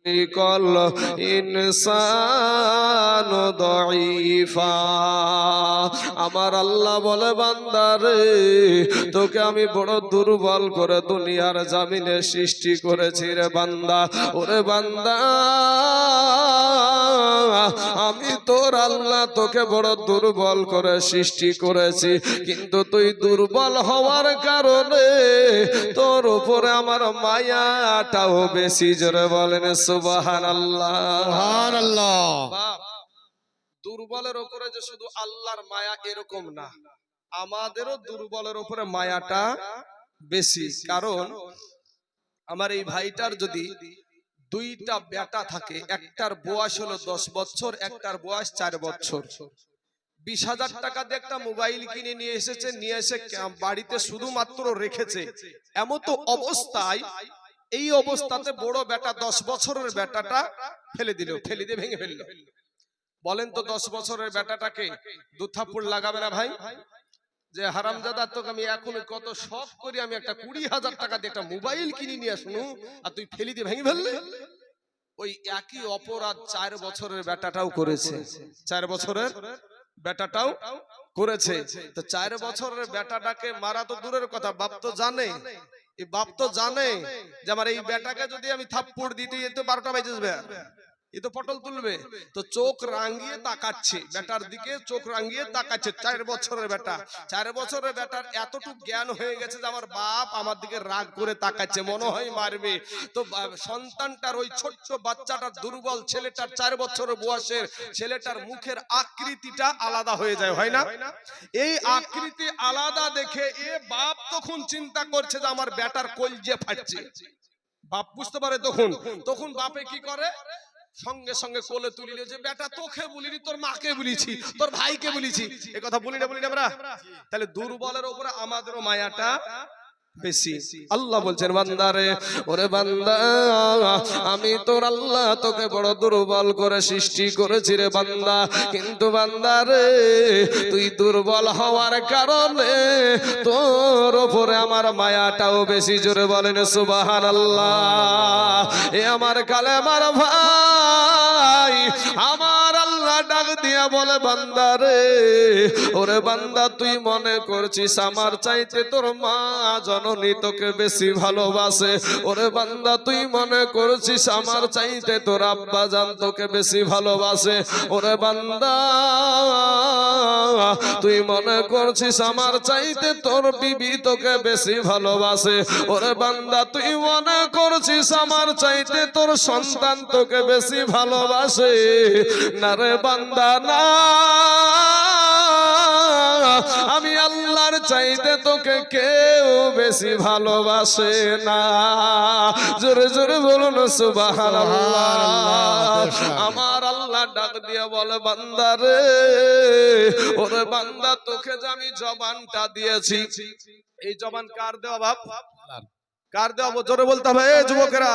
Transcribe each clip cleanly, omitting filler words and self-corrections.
Call ইনসান দাঈফা। আমার আল্লাহ বলে বান্দারে তোকে আমি বড় দুর্বল করে দুনিয়ার জমিনে সৃষ্টি করেছি রে বান্দা। ওরে বান্দা আমি তোর আল্লাহ তোকে বড় দুর্বল করে সৃষ্টি করেছি, কিন্তু তুই দুর্বল হওয়ার কারণে তোর উপরে আমার মায়াটাও বেশি। জোরে বলেন সুবহানাল্লাহ। সুবহানাল্লাহ। দুর্বলের উপরে যে শুধু আল্লাহর মায়া এরকম না, আমাদেরও দুর্বলের উপরে মায়াটা বেশি। কারণ আমার এই ভাইটার যদি দুইটা বেটা থাকে, একটার বয়স হলো 10 বছর, একটার বয়স 4 বছর, 20,000 টাকা দিয়ে একটা মোবাইল কিনে নিয়ে এসেছে, নিয়ে এসে বাড়িতে শুধুমাত্র রেখেছে। এমন তো অবস্থায়, এই অবস্থাতে বড় বেটা 10 বছরের বেটাটা ফেলে দিল, ফেলে দিয়ে ভেঙে ফেললো। বলেন তো 10 বছরের বেটাটাকে দু থাপ্পড় লাগাবে না ভাই? যে হারামজাদা তোকে আমি এখন কত শখ করি, আমি একটা 20,000 টাকা দিয়ে একটা মোবাইল কিনে নিয়ে আসুন, আর তুই ফেলে দিয়ে ভেঙে ফেললে। ওই একই অপরাধ 4 বছরের বেটাটাও করেছে, 4 বছরের বেটাটাও করেছে। তো 4 বছরের বেটাটাকে মারা তো দূরের কথা, বাপ তো জানে, এই বাপ তো জানে যে আমার এই বেটাকে যদি আমি থাপ্পড় দিতে যেতে 12টা বেজে যাবে, এ তো পটল তুলবে। তো চোখ রাঙিয়ে তাকাচ্ছে বেটার দিকে, চোখ রাঙিয়ে তাকাচ্ছে 4 বছরের বেটা। 4 বছরের বেটার এতটুকু জ্ঞান হয়ে গেছে যে আমার বাপ আমার দিকে রাগ করে তাকাচ্ছে, মনে হয় মারবে। তো সন্তানটার ওই ছোট্ট বাচ্চাটার, দুর্বল ছেলেটার, 4 বছরের বয়সের ছেলেটার মুখের আকৃতিটা আলাদা হয়ে যায়, হয় না? এই আকৃতি আলাদা দেখে এ বাপ তখন চিন্তা করছে যে আমার বেটার কলজে ফাটছে। বাপ বুঝতে পারে তখন, তখন বাপে কি করে, সঙ্গে সঙ্গে কোলে তুলিলে, যে বেটা তোকে বলিনি, তোর মাকে বলেছি, তোর ভাইকে বলেছি, এ কথা বলি না আমরা? তাহলে দুর্বলের উপরে আমাদেরও মায়াটা বেশি। আল্লাহ বলছেন বান্দারে, ওরে বান্দা আমি তোর আল্লাহ তোকে বড় দুর্বল করে সৃষ্টি করেছি রে বান্দা, কিন্তু বান্দারে তুই দুর্বল হওয়ার কারণে তোর উপরে আমার মায়াটাও বেশি। জোরে বলেন সুবহানাল্লাহ। এ আমার কালেমার ভাই, আমার আল্লাহ ডাক দিয়া বলে বান্দারে, ওরে বান্দা তুই মনে করছিস আমার চাইতে তোর মা জননী তোকে বেশি ভালোবাসে। ওরে বান্দা তুই মনে করছিস আমার চাইতে তোর আব্বা জান তোকে বেশি ভালোবাসে। ওরে বান্দা তুই মনে করছিস আমার চাইতে তোর বিবি তোকে বেশি ভালোবাসে। ওরে বান্দা তুই মনে করছিস আমার চাইতে তোর সন্তান তোকে বেশি ভালোবাসে। না রে বান্দা না, আমি আল্লাহর চাইতে তোকে কেউ বেশি ভালোবাসে না। জোরে জোরে বলুন সুবহানাল্লাহ। আমার আল্লাহ ডাক দিয়ে বলে বান্দারে, ওরে বান্দা তোকে যে আমি জবানটা দিয়েছি, এই জবান কার দেওয়া বাপ? কার দেওয়া? জোরে বলতে হবে যুবকেরা,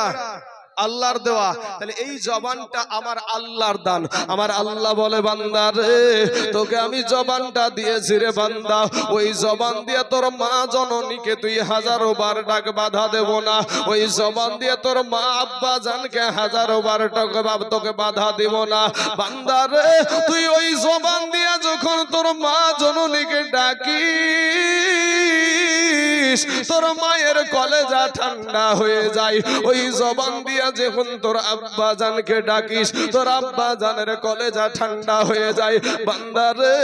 আল্লাহর দেওয়া। তাহলে এই জবানটা আমার আল্লাহর দান। আমার আল্লাহ বলে বান্দা রে তোকে আমি জবানটা দিয়েছি রে বান্দা, ওই জবান দিয়ে তোর মা জননীকে তুই 1000 বার ডাক বাধা দেব না। ওই জবান দিয়ে তোর মা আব্বা জানকে 1000 বার তোকে বাধা দেব না। বান্দা রে তুই ওই জবান দিয়ে যখন তোর মা জননীকে ডাকিস, তোর মায়ের কলেজা ঠান্ডা হয়ে যায়। ওই জবান দিয়ে যখন তোর আব্বা জানকে ডাকিস, তোর আব্বা জানের কলেজা ঠান্ডা হয়ে যায়। বান্দারে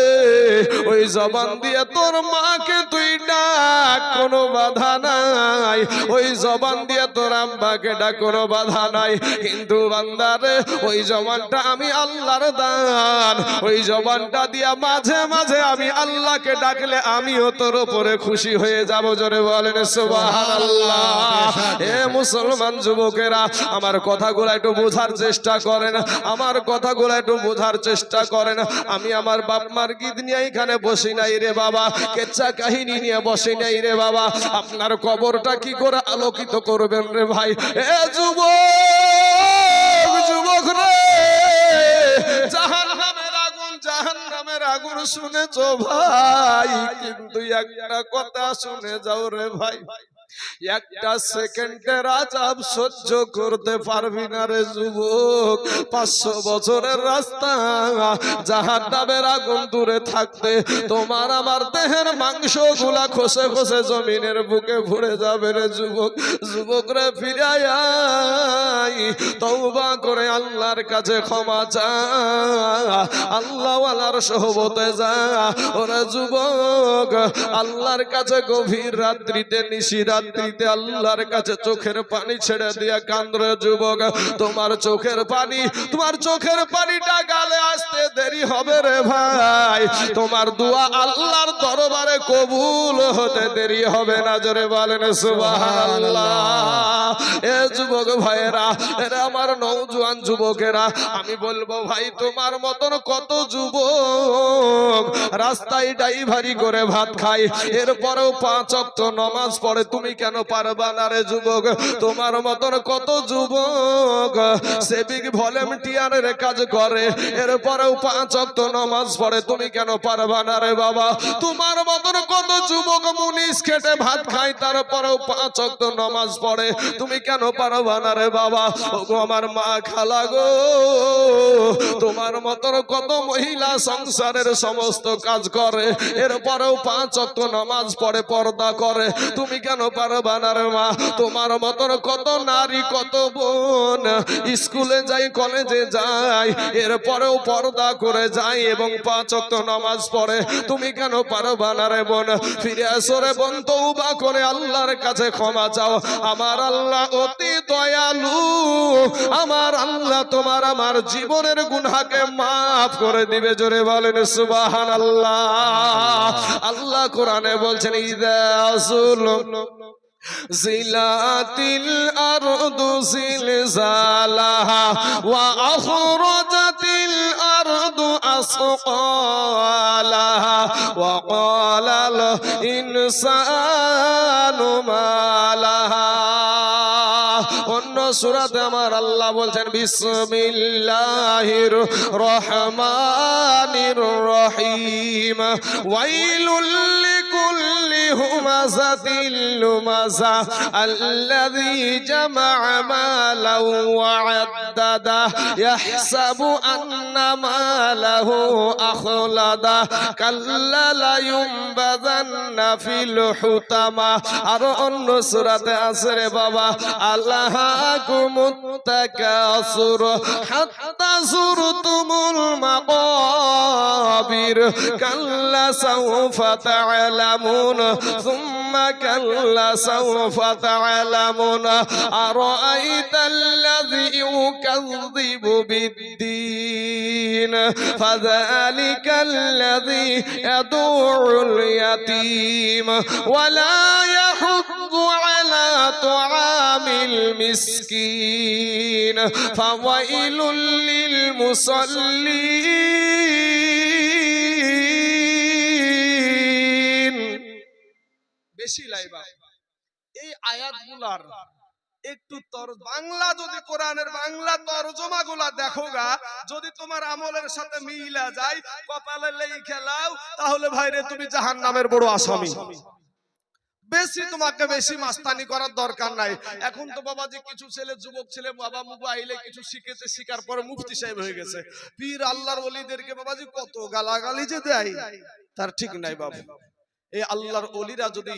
ওই জবান দিয়ে তোর মাকে তুই ডাক, কোনো বাধা নাই। ওই জবান দিয়ে তোর আব্বাকে ডাক, কোনো বাধা নাই। কিন্তু বান্দারে ওই জবানটা আমি আল্লাহর দান। ওই জবানটা দিয়া মাঝে মাঝে আমি আল্লাহকে ডাকলে আমিও তোর উপরে খুশি হয়ে যাব। জোরে বলেন সুবহানাল্লাহ। এ মুসলমান যুবকেরা, আমার কথাগুলো একটু বোঝার চেষ্টা করেন, আমার কথাগুলো একটু বোঝার চেষ্টা করেন। আমি আমার বাপ মার গীত নিয়ে এখানে বসি নাই রে বাবা, কেচ্ছা কাহিনী নিয়ে বসি নাই রে বাবা। আপনার কবরটা কি করে আলোকিত করবেন রে ভাই? এ যুবক রে, জাহান্নামের আগুন, জাহান্নামের আগুন শুনেছো ভাই, কিন্তু একটা কথা শুনে যাও রে ভাই, একটা সেকেন্ডের আযাব সহ্য করতে পারবি না রে যুবক। 500 বছরের রাস্তা, জাহান্নামের আগুন দূরে থাকতে তোমার আমার দেহের মাংসগুলা খসে খসে জমিনের বুকে ভরে যাবে রে যুবক। যুবক রে ফিরে আয়, তওবা করে আল্লাহর কাছে ক্ষমা চা, আল্লাহ ওয়ালার সোহবতে যা। ওরে যুবক, আল্লাহর কাছে গভীর রাত্রিতে নিশিরাত্রিতে আল্লাহর কাছে চোখের পানি ছেড়ে দিয়া কান্দরে যুবক। তোমার চোখের পানিটা গালে আসতে দেরি হবে রে ভাই। তোমার দোয়া আল্লাহর দরবারে কবুল হতে দেরি হবে না। জোরে বলেন সুবহানাল্লাহ। এ যুবক ভাইয়েরা, এরা আমার নওজোয়ান যুবকেরা, আমি বলবো ভাই তোমার মতন কত যুবক রাস্তায় ড্রাইভারি করে ভাত খায়, এরপরেও 5 ওয়াক্ত নামাজ পড়ে, তুমি কেন পারবা না রে যুবক? তোমার মতন কত যুবক সিভিক ভলান্টিয়ারের কাজ করে, এরপরেও 5 ওয়াক্ত নামাজ পড়ে, তুমি কেন পারবা না রে বাবা? তোমার মতন কত যুবক মুনিশ খেটে ভাত খায়, তারপরেও 5 ওয়াক্ত নামাজ পড়ে, তুমি কেন পারবা না রে বাবা? ওগো আমার মা খালা গো, তোমার মতন কত মহিলা সংসারের সমস্ত কাজ করে, এরপরেও 5 ওয়াক্ত নামাজ পড়ে, পর্দা করে, তুমি কেন পারবা না রে মা? তোমার মতন কত নারী কত বোন স্কুলে যায় কলেজে যায়, এরপরেও পর্দা করে যায় এবং 5 ওয়াক্ত নামাজ পড়ে, তুমি কেন পারবা না রে বোন? ফিরে আসো রে বোন, তওবা করে আল্লাহর কাছে ক্ষমা চাও। আমার আল্লাহ অতি দয়ালু, আমার আল্লাহ তোমার আমার জীবনের গুনাহকে মাফ করে দিবে। জোরে বলেন সুবহানাল্লাহ। আল্লাহ কোরআনে বলছেন ইযা জিলাতিল আরদু জিলজালাহা ওয়া আখরাজাতিল আরদু আসকালাহা ওয়া ক্বালাল ইনসানু মা লাহা। অন্য সূরাতে আমার আল্লাহ বলছেন বিসমিল্লাহির রহমানির রহিম ওয়াইলুল লিকুল্লি হুমাযাতিল লুমাযা আল্লাযী জামা'a মালাও ওয়া আদ্দাদা ইয়াহসাবু আন্না মালাহু আখলাদা কাল্লা লা ইউনবাযান্না ফিল হুতামা। আর অন্য সূরাতে আছে রে বাবা আল্লাহাকুমুত তাকাসুর হাত্তা যুরতুমুল মাকাবির কাল্লা সাওফা তা'লামুন সুম্মা কাল্লা সাওফা তা'লামুন আরাআইতাল্লাযী ইউকাযযিবু বিদ্দীন ফাযালিকাল্লাযী ইয়াদুউল ইয়াতীম ওয়া লা ইয়াহুদ্দু আলা তুআমিল মিসকিন ফাওয়াইলুল লিল মুসাল্লিন। বেশি লাইবা এই আয়াতগুলার একটু বাংলা, যদি কোরআনের বাংলা তরজমাগুলা দেখোগা, যদি তোমার আমলের সাথে মিলা যায়, কপালে লিখে লাও, তাহলে ভাইরে তুমি জাহান্নামের বড় আসামি। বেশি তোমাকে বেশি মাস্তানি করার দরকার নাই। এখন তো বাবাজি কিছু ছেলে যুবক ছেলে বাবা মোবাইলে কিছু শিখেছে, শিকার পরে মুফতি সাহেব হয়ে গেছে। পীর আল্লাহর ওলিদেরকে বাবাজি কত গালাগালি যে দেয় তার ঠিক নাই বাবা। এই আল্লাহর ওলিরা যদি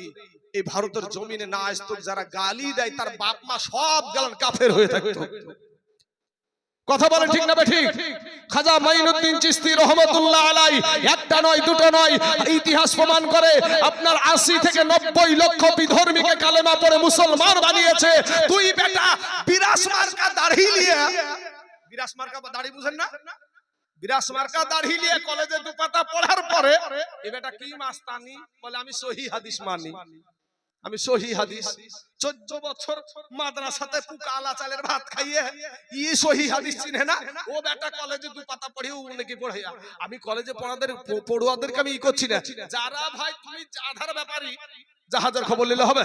এই ভারতের জমিনে না আসতো, যারা গালি দেয় তার বাপ মা সব গালান কাফের হয়ে থাকতো। কথা বলেন ঠিক না ঠিক? খাজা মাইনুদ্দিন চিশতি রহমাতুল্লাহ আলাইহি একটা নয় দুটো নয়, ইতিহাস প্রমাণ করে আপনার 80 থেকে 90 লক্ষ বিধর্মীকে কালেমা পড়ে মুসলমান বানিয়েছে। তুই বেটা বিরাস মার্কা দাড়ি নিয়ে, বিরাস মার্কা দাড়ি বুঝেন না? বিরাস মার্কা দাড়ি নিয়ে কলেজে দুপাতা পড়ার পরে এই বেটা কি মাস্তানি বলে, আমি সহি হাদিস মানি, আমি সহি হাদিস। 14 বছর মাদ্রাসাতে পুকা আলা চালের ভাত খাইয়ে ই সহি হাদিস চিনে না। ও বেটা কলেজে দুপাতা পড়িও নাকি পড়ে। আমি কলেজে পড়ুয়াদেরকে আমি ই করছি না। যারা ভাই তুমি আধার ব্যাপারী জাহাজের খবর নিলে হবে,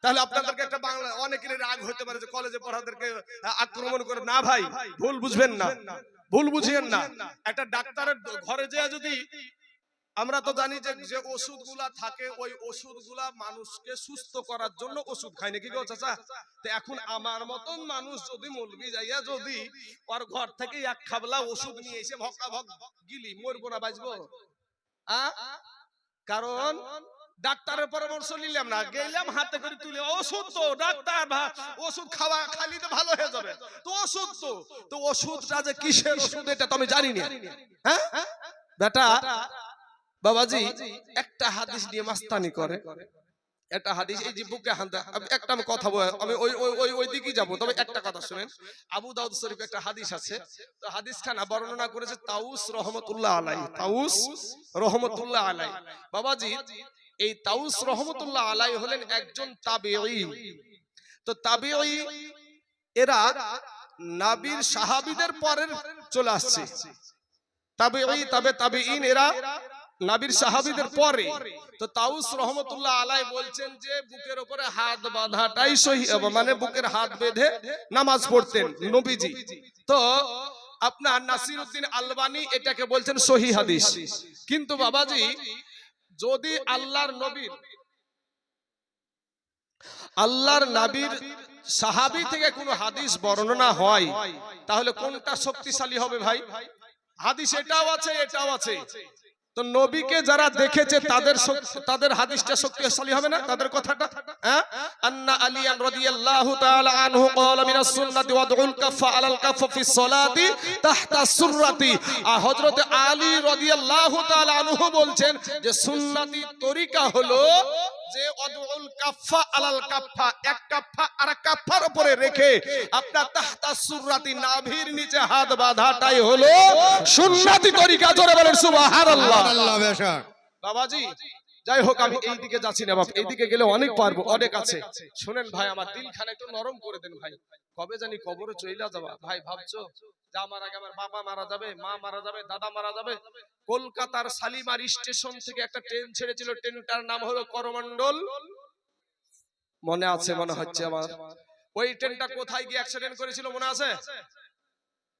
তাহলে আপনাদেরকে একটা বাংলা অনেকেরই রাগ হতে পারে যে কলেজে পড়াদেরকে আক্রমণ করে। না ভাই, ভুল বুঝবেন না, ভুল বুঝিয়েন না। একটা ডাক্তারের ঘরে যেয়ে যদি আমরা তো জানি যে যে ওষুধগুলা থাকে ওই ওষুধগুলা মানুষকে সুস্থ করার জন্য ওষুধ খায় নাকি গো চাচা? তো এখন আমার মতন মানুষ যদি মলবি যাইয়া যদি ওর ঘর থেকে এক খাবলা ওষুধ নিয়ে এসে ভক্কা ভক গিলি, মরবো না বাঁচবো? কারণ ডাক্তারের পরামর্শ নিলাম না, গেলাম হাতে করে তুলে ওষুধ, তো ডাক্তার ওষুধ খাওয়া খালি তো ভালো হয়ে যাবে, তো ওষুধ তো ওষুধটা যে কিসের ওষুধ এটা তো আমি জানি না। হ্যাঁ বেটা বাবাজি একটা হাদিস দিয়ে মাস্তানি করে, একটা হাদিস এই যে বুকে হান্দা, একটা আমি কথা বল, আমি ওই দিকে যাব, তবে একটা কথা শুনেন। আবু দাউদ শরীফ একটা হাদিস আছে, তো হাদিস খানা বর্ণনা করেছে তাউস রহমতুল্লাহ আলাইহি। তাউস রহমতুল্লাহ আলাইহি বাবাজি, এই তাউস রহমতুল্লাহ আলাইহি হলেন একজন তাবেঈ। তো তাবেঈ এরা নবীর সাহাবীদের পরের চলে আসছে। তাবেঈ তবে তাবেঈন এরা নবীর সাহাবীদের পরে। তো তাউস রহমতুল্লাহ আলাইহি বলছেন যে বুকের উপরে হাত বাঁধাটাই সহি, মানে বুকের হাত বেঁধে নামাজ পড়তেন নবীজি। তো আপনার নাসিরউদ্দিন আলবানী এটাকে বলছেন সহি হাদিস। কিন্তু বাবাজি যদি আল্লাহর নবীর সাহাবী থেকে কোনো হাদিস বর্ণনা হয় তাহলে কোনটা শক্তিশালী হবে ভাই? হাদিস এটাও আছে এটাও আছে, তো নবীকে যারা দেখেছে তাদের হাদিসটা শক্তিশালী হবে না তাদের কথাটা? আন্না আলিয়ান রাদিয়াল্লাহু তাআলা আনহু ক্বালা মিনাস সুন্নাতি ওয়াদউল কাফা আলাল কাফা ফিস সালাতি তাহতা সুররাতি। হযরত আলী রাদিয়াল্লাহু তাআলা আনহু বলছেন যে সুন্নতি তরিকা হলো যে ওয়াদউল কাফা আলাল কাফা, এক কাফা আর এক কাফার উপরে রেখে আপনার তাহতা সুররাতি নাভির নিচে হাত বাঁধাটাই হলো সুন্নতি তরিকা। জোরে বলেন সুবহানাল্লাহ। বাবাজি যাই হোক আমি এই দিকে যাচ্ছি না বাপ, এই দিকে গেলে অনেক পারবো, অনেক আছে। শুনেন ভাই আমার দিলখানা একটু নরম করে দেন ভাই, কবে জানি কবরে চইলা যাবা। ভাই ভাবছো যে আমার আগে আমার বাবা মারা যাবে, মা মারা যাবে, দাদা মারা যাবে। কলকাতার শালিমার স্টেশন থেকে একটা ট্রেন ছেড়েছিল, ট্রেনটার নাম হলো করমণ্ডল, মনে আছে মনে হচ্ছে আমার। ওই ট্রেনটা কোথায় গিয়ে অ্যাক্সিডেন্ট করেছিল মনে আছে?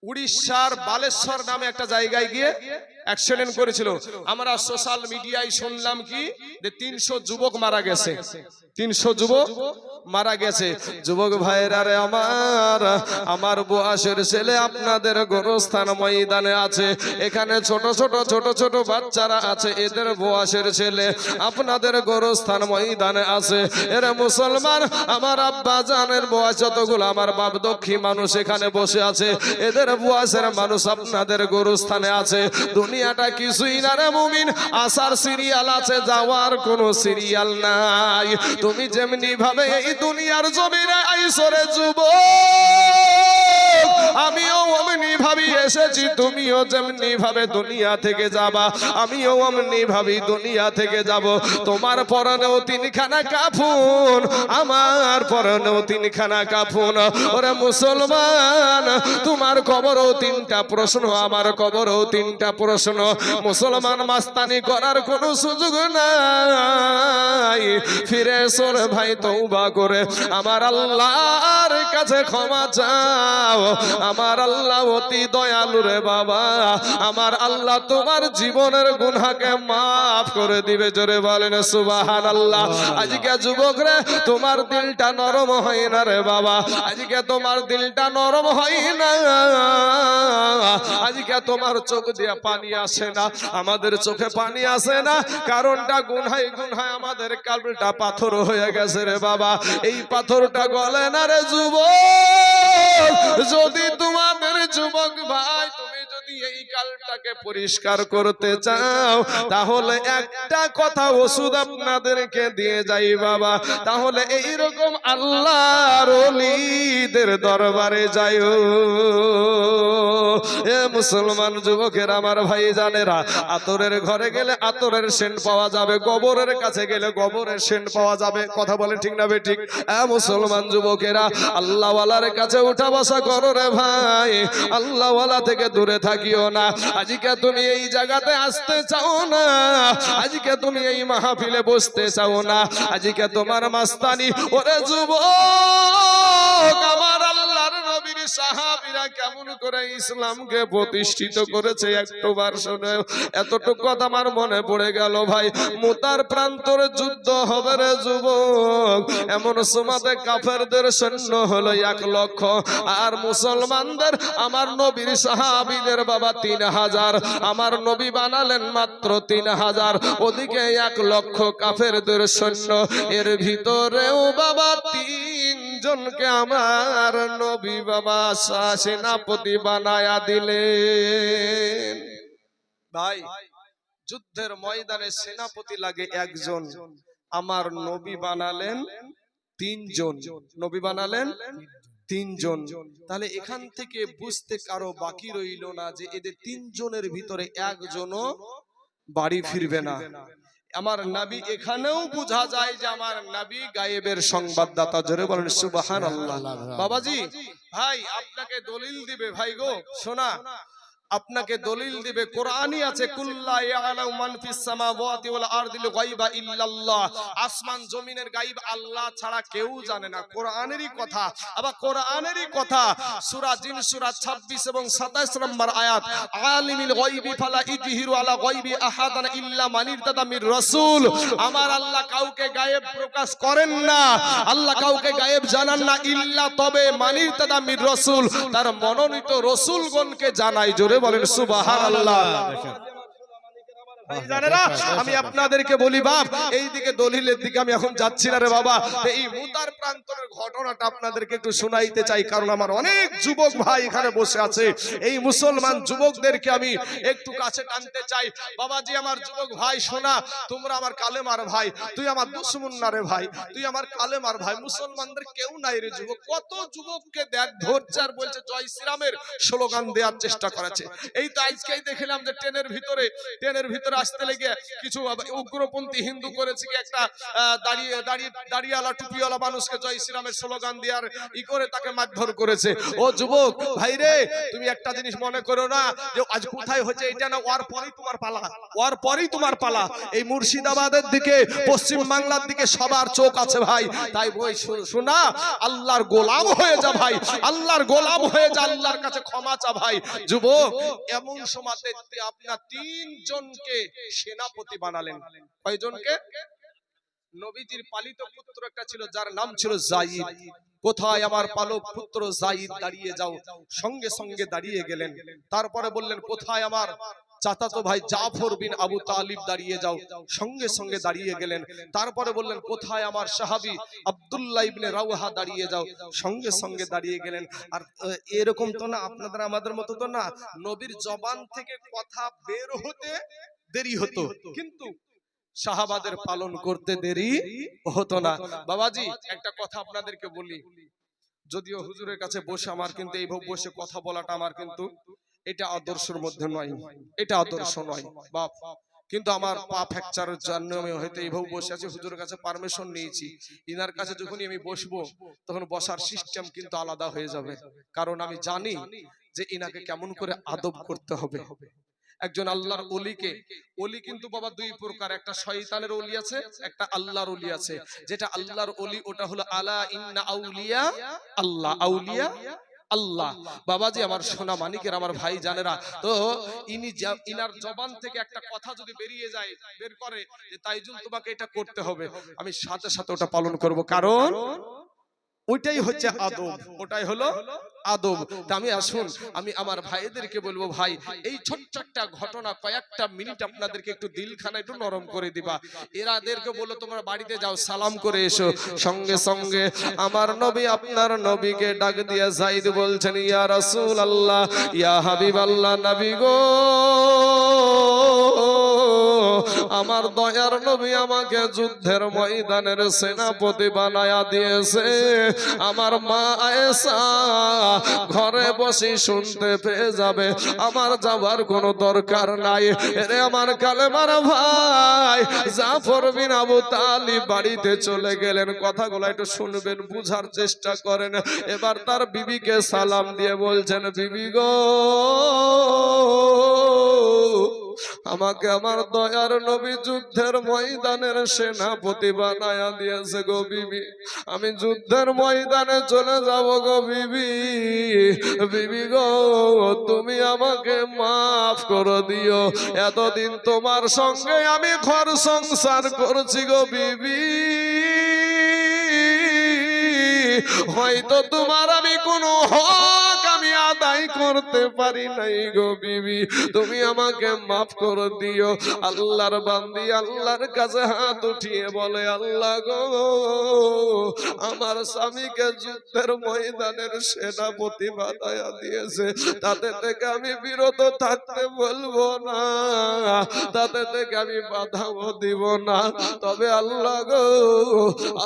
উড়িষ্যার বালেশ্বর নামে একটা জায়গায় গিয়ে অ্যাক্সিডেন্ট করেছিল। আমরা সোশ্যাল মিডিয়ায় শুনলাম কি যে 300 যুবক মারা গেছে, 300 যুবক মারা গেছে। যুবক ভাইরা রে আমার বয়সের ছেলে আপনাদের গোরস্থান ময়দানে আছে, এখানে ছোট ছোট বাচ্চারা আছে, এদের বয়সের ছেলে আপনাদের গোরস্থান ময়দানে আছে। এরা মুসলমান আমার আব্বা জানের বয়স যতগুলো আমার বাপ দক্ষী মানুষ এখানে বসে আছে, এদের বয়সের মানুষ আপনাদের গোরস্থানে আছে। দুনিয়াটা কিছুই না রে মুমিন, আসার সিরিয়াল আছে, যাওয়ার কোনো সিরিয়াল নাই। তুমি যেমনি ভাবে এই দুনিয়ার জমিনে আইসরে যুবক, আমিও অমনি ভাবি এসেছি, তুমিও যেমনি ভাবে দুনিয়া থেকে যাবা, আমিও অমনি ভাবি দুনিয়া থেকে যাব। তোমার পরনেও 3খানা কাফন, আমার পরনেও 3খানা কাফন। ওরে মুসলমান তোমার কবরও 3টা প্রশ্ন, আমার কবরও 3টা প্রশ্ন। মুসলমান মাস্তানি করার কোনো সুযোগ নাই। ফিরে এসো রে ভাই তওবা করে আমার আল্লাহর কাছে ক্ষমা চাও। আমার আল্লাহ অতি দয়ালু রে বাবা, আমার আল্লাহ তোমার জীবনের গুনাহকে মাফ করে দিবে। জোরে বলেন সুবহানাল্লাহ। আজকে যুবক রে তোমার দিলটা নরম হয় না রে বাবা, আজকে তোমার দিলটা নরম হয় না, আজকে তোমার চোখ দিয়ে পানি আসে না, আমাদের চোখে পানি আসে না। কারণটা গুনাহে আমাদের কলবটা পাথর হয়ে গেছে রে বাবা। এই পাথরটা গলে না রে যুবক। যদি তোমাদের যুবক ভাই তুমি যদি এই কালটাকে পরিষ্কার করতে চাও তাহলে একটা কথা ওষুধ আপনাদেরকে দিয়ে যাই বাবা, তাহলে এইরকম আল্লাহর ওলিদের দরবারে যাইও। এ মুসলমান যুবকের আমার ভাই জানেরা, আতরের ঘরে গেলে আতরের সেন্ট পাওয়া যাবে, গোবরের কাছে গেলে গোবরের সেন্ট পাওয়া যাবে। কথা বলে ঠিক না বেঠিক? এ মুসলমান যুবকেরা আল্লাহওয়ালার কাছে উঠা বসা করো রে ভাই, আল্লাহওয়ালা থেকে দূরে থাকিও না। আজকে তুমি এই জায়গাতে আসতে চাও না, আজকে তুমি এই মাহফিলে বসতে চাও না, আজকে তোমার মাস্তানি ওরে যুবক আমার আল্লাহর নবীর সাহাবা সাহাবীরা কেমন করে ইসলামকে প্রতিষ্ঠিত করেছে একবার শুনে। এতটুকু কথা আমার মনে পড়ে গেল ভাই। মুতার প্রান্তরে যুদ্ধ হবে রে যুবক, এমন সময়তে কাফেরদের সৈন্য হলো 1 লক্ষ, আর মুসলমানদের আমার নবীর সাহাবীদের বাবা 3000, আমার নবী বানালেন মাত্র 3000, ওদিকে 1 লক্ষ কাফেরদের সৈন্য। এর ভিতরেও বাবা 3 জনকে আমার নবী বাবা সেনাপতি বানায়া দিলেন। ভাই যুদ্ধের ময়দানে সেনাপতি লাগে 1 জন, আমার নবী বানালেন 3 জন। নবী বানালেন 3 জন। তাহলে এখান থেকে বুঝতে কারো বাকি রইল না যে এদের 3 জনের ভিতরে 1 জনও বাড়ি ফিরবে না। আমার নবী, এখানেও বোঝা যায় যে আমার নবী গায়েবের সংবাদদাতা। জোরে বলেন সুবহানাল্লাহ। বাবাজি ভাই আপনাকে দলিল দিবে ভাই গো, শোনা, আপনাকে দলিল দিবে, কোরআনই আছে, কুল্লা ইয়ালামু মান ফিস সামাওয়াতি ওয়াল আরদিল গায়বা ইল্লাল্লাহ, আসমান জমিনের গায়ব আল্লাহ ছাড়া কেউ জানে না। কোরআনেরই কথা। আবার কোরআনেরই কথা সূরা জিন সূরা 26 এবং 27 নম্বর আয়াত, আলিমিল গায়বি ফালা ইযহিরু আলা গায়বি আহাদান ইল্লা মান ইরতাদা মির রাসূল। আমার আল্লাহ কাউকে গায়েব প্রকাশ করেন না, আল্লাহ কাউকে গায়েব জানান না, ইল্লা তবে মান ইরতাদা মির রাসূল, তার মনোনীত রাসূলগণকে জানায়। জোরে বলেন সুবহানাল্লাহ। আমি আপনাদেরকে বলি বাপ, এই দিকে দলিলের দিকে আমি এখন যাচ্ছি না রে বাবা। এই মুতার প্রান্তরের ঘটনাটা আপনাদেরকে একটু শোনাইতে চাই, কারণ আমার অনেক যুবক ভাই এখানে বসে আছে। এই মুসলমান যুবকদেরকে আমি একটু কাছে টানতে চাই। বাবাজি আমার যুবক ভাই শোনা, তোমরা আমার কালেমার ভাই, তুই আমার দুশমন না রে ভাই, তুই আমার কালেমার ভাই। মুসলমানদের কেউ নাই রে যুবক। কত যুবককে দেখ ধৈর্য আর বলছে জয় শ্রীরামের স্লোগান দেওয়ার চেষ্টা করেছে। এই তো আজকেই দেখলাম যে ট্রেনের ভিতরে আসতে লেগে কিছু উগ্রপন্থী হিন্দু করেছে কি, একটা দাড়িওয়ালা টুপিওয়ালা মানুষকে জয় শ্রীরামের স্লোগান দেওয়ার করে তাকে মারধর করেছে। ও যুবক ভাই রে, তুমি একটা জিনিস মনে করো না যে আজ কোথায় হচ্ছে এটা না, ওর পরেই তোমার পালা, ওর পরেই তোমার পালা। এই মুর্শিদাবাদের দিকে, পশ্চিম বাংলার দিকে সবার চোখ আছে ভাই। তাই বই শোনা, আল্লাহর গোলাম হয়ে যা ভাই, আল্লাহর গোলাম হয়ে যা, আল্লাহর কাছে ক্ষমা চা ভাই। যুবক এমন সময়তে আপনার 3 জনকে সেনাপতি বানালেন। কয়জনকে? নবীজির পালিত পুত্র একটা ছিল যার নাম ছিল যায়েদ। কোথায় আমার পালক পুত্র যায়েদ, দাঁড়িয়ে যাও। সঙ্গে সঙ্গে দাঁড়িয়ে গেলেন। তারপরে বললেন কোথায় আমার চাচাতো ভাই জাফর বিন আবু তালিব, দাঁড়িয়ে যাও। সঙ্গে সঙ্গে দাঁড়িয়ে গেলেন। তারপরে বললেন কোথায় আমার সাহাবী আব্দুল্লাহ ইবনে রাওহা, দাঁড়িয়ে যাও। সঙ্গে সঙ্গে দাঁড়িয়ে গেলেন। আর এরকম তো না, আপনাদের আমাদের মতো তো না, নবীর জবান থেকে কথা বের হতে দেরি হতো, কিন্তু সাহাবাদের পালন করতে দেরি হতো না। বাবাজি একটা কথা আপনাদেরকে বলি, যদিও হুজুরের কাছে বসে আমার কিন্তু এইভাবে বসে কথা বলাটা আমার কিন্তু এটা আদর্শের মধ্যে নয়, এটা আদর্শ নয় বাপ। কিন্তু আমার পা ফ্র্যাকচারের জন্য আমি হয়তো এইভাবে বসে আছি, হুজুরের কাছে পারমিশন নিয়েছি। ইনার কাছে যখনই আমি বসবো তখন বসার সিস্টেম কিন্তু আলাদা হয়ে যাবে, কারণ আমি জানি যে ইনাকে কেমন করে আদব করতে হবে। একজন আল্লাহর ওলিকে, ওলি কিন্তু বাবা 2 প্রকার, একটা শয়তানের ওলি আছে, একটা আল্লাহর ওলি আছে। যেটা আল্লাহর ওলি ওটা হলো আলা ইন্না আউলিয়া আল্লাহ, আউলিয়া আল্লাহ। বাবাজি আমার সোনা মানিকের, আমার ভাই জানেরা, তো ইনার জবান থেকে একটা কথা যদি বেরিয়ে যায়, বের করে যে তাইজুল তোমাকে এটা করতে হবে, আমি সাথে সাথে ওটা পালন করব, কারণ ওইটাই হচ্ছে আদব, ওটাই হলো আদব। আমি আসুন, আমি আমার ভাইদেরকে বলবো ভাই, এই ছোট্ট একটা ঘটনা কয়েকটা মিনিট আপনাদেরকে একটু দিলখানা একটু নরম করে দিবা। এরাদেরকে বলো তোমরা বাড়িতে যাও, সালাম করে এসো। সঙ্গে সঙ্গে আমার নবী আপনার নবীকে ডাক দিয়ে যায়েদ বলছেন ইয়া রাসূলুল্লাহ, ইয়া হাবিবাল্লাহ, নবী গো, আমার দয়ার নবী আমাকে যুদ্ধের ময়দানের সেনাপতি বানায়া দিয়েছে। আমার মা আয়েশা ঘরে বসে শুনতে পেয়ে যাবে, আমার যাবার কোনো দরকার নাই। এরে আমার কালেমার ভাই জাফর বিন আবু তালিব বাড়িতে চলে গেলেন। কথাগুলো একটু শুনবেন, বুঝার চেষ্টা করেন। এবার তার বিবিকে সালাম দিয়ে বলছেন, বিবি গো, আমাকে আমার দয়ার নবী যুদ্ধের ময়দানের সেনাপতি বানায়া দিয়েছে গো বিবি। আমি যুদ্ধের ময়দানে চলে যাব গো বিবি। বিবি গো তুমি আমাকে মাফ করে দিও। এতদিন তোমার সঙ্গে আমি ঘর সংসার করছি গো বিবি। হয়তো তোমার আমি কোনো হক আমি আদায় করতে পারি নাই গো বিবি, তুমি আমাকে মাফ করে দিও। আল্লাহর বান্দি আল্লাহর কাছে হাত উঠিয়ে বলে, আল্লাহ গো আমার স্বামীকে যুদ্ধের ময়দানের সেনাপতি বানায়া দিয়েছে, তাতে থেকে আমি বিরত থাকতে বলবো না, তাতে থেকে আমি বাধাও দিব না। তবে আল্লাহ গো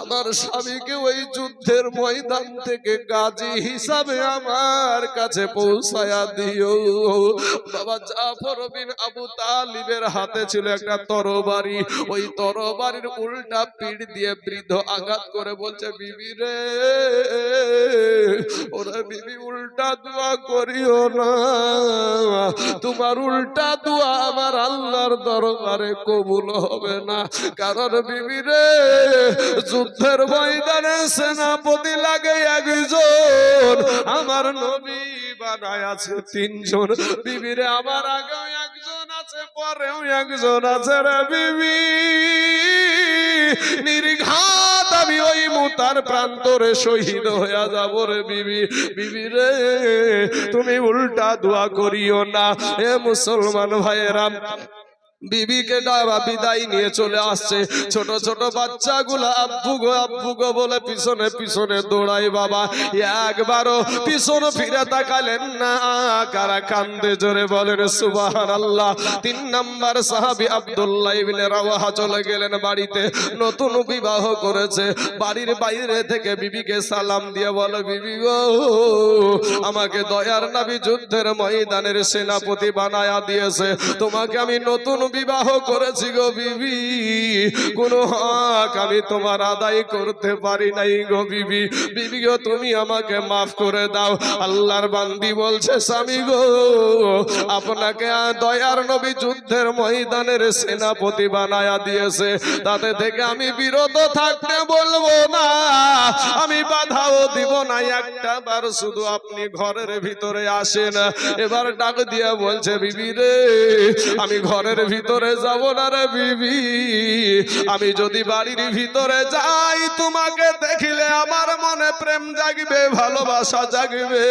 আমার স্বামীকে ওই যুদ্ধের ময়দান থেকে গাজী হিসাবে আমার কাছে পৌঁছায়া দিও। বাবা জাফর বিন আবু তালিবের হাতে ছিল একটা তরবারি, ওই তরবারির উল্টা পিঠ দিয়ে বৃদ্ধ আঘাত করে বলছে, বিবি রে ওরা বিবি উল্টা দোয়া করিও না, তোমার উল্টা দোয়া আমার আল্লাহর দরবারে কবুল হবে না। কারণ বিবি রে যুদ্ধের ময়দানে সেনাপতি লাগে একজন, আমার নবী বানায় আছে তিনজন। বিবি রে আমার আগেও একজন আছে, পরেও একজন আছে রে বিবি। নির্ঘাত আমি ওই মুতার প্রান্তরে শহীদ হয়ে যাব রে বিবি। বিবি রে তুমি উল্টা দোয়া করিও না। এ মুসলমান ভাইয়েরা, বিবিকে বিদায় নিয়ে চলে আসছে। ছোট ছোট বাচ্চাগুলা আব্বু গো বলে পিছনে পিছনে দৌড়ায়। বাবা একবারও পিছন ফিরে তাকালেন না। কারা কান্দে জোরে বলেন সুবহানাল্লাহ। 3 নাম্বার সাহাবী আব্দুল্লাহ ইবনে রাওয়াহা চলে গেলেন বাড়িতে, নতুন বিবাহ করেছে। বাড়ির বাইরে থেকে বিবিকে সালাম দিয়ে বলে, বিবি গো আমাকে দয়ার নবী যুদ্ধের ময়দানের সেনাপতি বানায়া দিয়েছে, তোমাকে আমি নতুন বিবাহ করেছি গো বিবি, কোন হক আমি তোমার আদায় করতে পারি নাই গো বিবি। বিবি গো তুমি আমাকে মাফ করে দাও। আল্লাহর বান্দি বলছে, স্বামী গো আপনাকে দয়ার নবী যুদ্ধের ময়দানের সেনাপতি বানায়া দিয়েছে, তাতে থেকে আমি বিরত থাকতে বলবো না, আমি বাধাও দিব না। একটা বার শুধু আপনি ঘরের ভিতরে আসেন। এবার ডাক দিয়া বলছে, বিবি রে আমি ঘরের ভিতরে যাব না রে বিবি, আমি যদি বাড়ির ভিতরে যাই তোমাকে দেখিলে আমার মনে প্রেম জাগবে, ভালোবাসা জাগবে,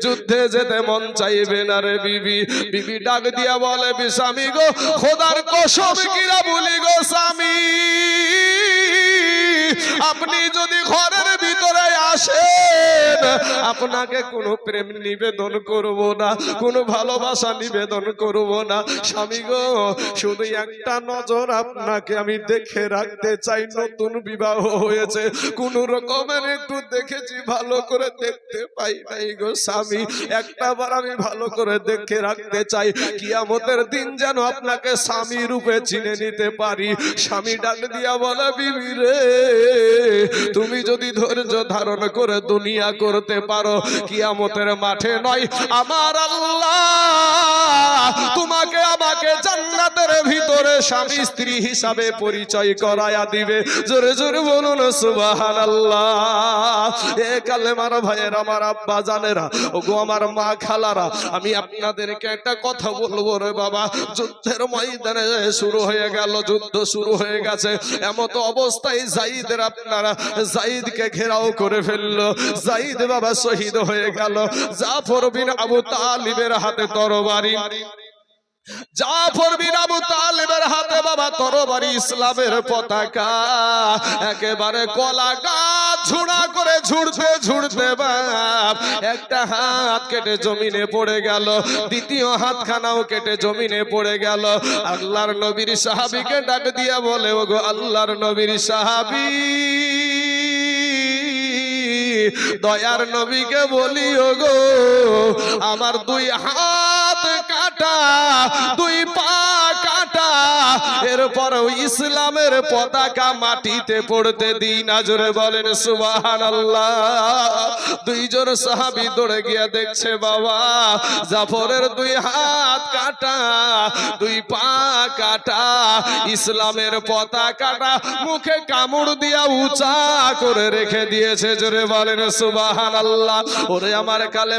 যুদ্ধে যেতে মন চাইবে না রে বিবি। বিবি ডাক দিয়া বলে, স্বামী গো খোদার কসম কিরা বলি গো স্বামী, আপনি যদি ঘরের ভিতরে আসেন আপনাকে কোনো প্রেম নিবেদন করব না, কোনো ভালোবাসা নিবেদন করব না। স্বামী গো শুধু একটা নজর আপনাকে আমি দেখে রাখতে চাই, নতুন বিবাহ হয়েছে, কোন রকমের একটু দেখেছি, ভালো করে দেখতে পাই নাই গো স্বামী, একটা বার আমি ভালো করে দেখে রাখতে চাই, কিয়ামতের দিন যেন আপনাকে স্বামী রূপে চিনে নিতে পারি। স্বামী ডাক দিয়া বলে, বিবি রে তুমি যদি ধৈর্য ধারণ করে দুনিয়া করতে পারো, কিয়ামতের মাঠে নয় আমার আল্লাহ তোমাকে আমাকে জান্নাতের ভিতরে স্বামী স্ত্রী হিসাবে পরিচয় করায়া দিবে। জোরে জোরে বলুন সুবহানাল্লাহ। এ কালেমার ভাইয়ের, আমার আব্বা জানেরা, ওগো আমার মা খালারা, আমি আপনাদেরকে একটা কথা বলবো রে বাবা। যুদ্ধের ময়দানে শুরু হয়ে গেল, যুদ্ধ শুরু হয়ে গেছে, এমত অবস্থায় যায়েদের আপনারা যায়েদকে ঘেরাও করে ফেললো। যায়েদ বাবা শহীদ হয়ে গেল। জাফর বিন আবু তালিবের হাতে তরবারি, জাফর বিন আবু তালিবের হাতে বাবা তরবারি, ইসলামের পতাকা একেবারে কলা গাছ ঝুড়া করে ঝুড়তে ঝুড়তে বাপ একটা হাত কেটে জমিনে পড়ে গেল, দ্বিতীয় হাতখানাও কেটে জমিনে পড়ে গেল। আল্লাহর নবীর সাহাবীকে ডাক দিয়া বলে, ওগো আল্লাহর নবীর সাহাবী, দয়ার নবীকে বলি, ওগো আমার 2 হাত কাট কাটা, দুই পা কাটা, এরপরও ইসলামের পতাকা মাটিতে পড়তে দিই না। জোরে বলেন সুবহানাল্লাহ। দুইজন সাহাবী দৌড়ে গিয়ে দেখছে বাবা জাফরের দুই হাত কাটা, দুই পা কাটা, ইসলামের পতাকাটা মুখে কামড় দিয়া উঁচা করে রেখে দিয়েছে। জোরে বলেন সুবহানাল্লাহ। ওরে আমার কালে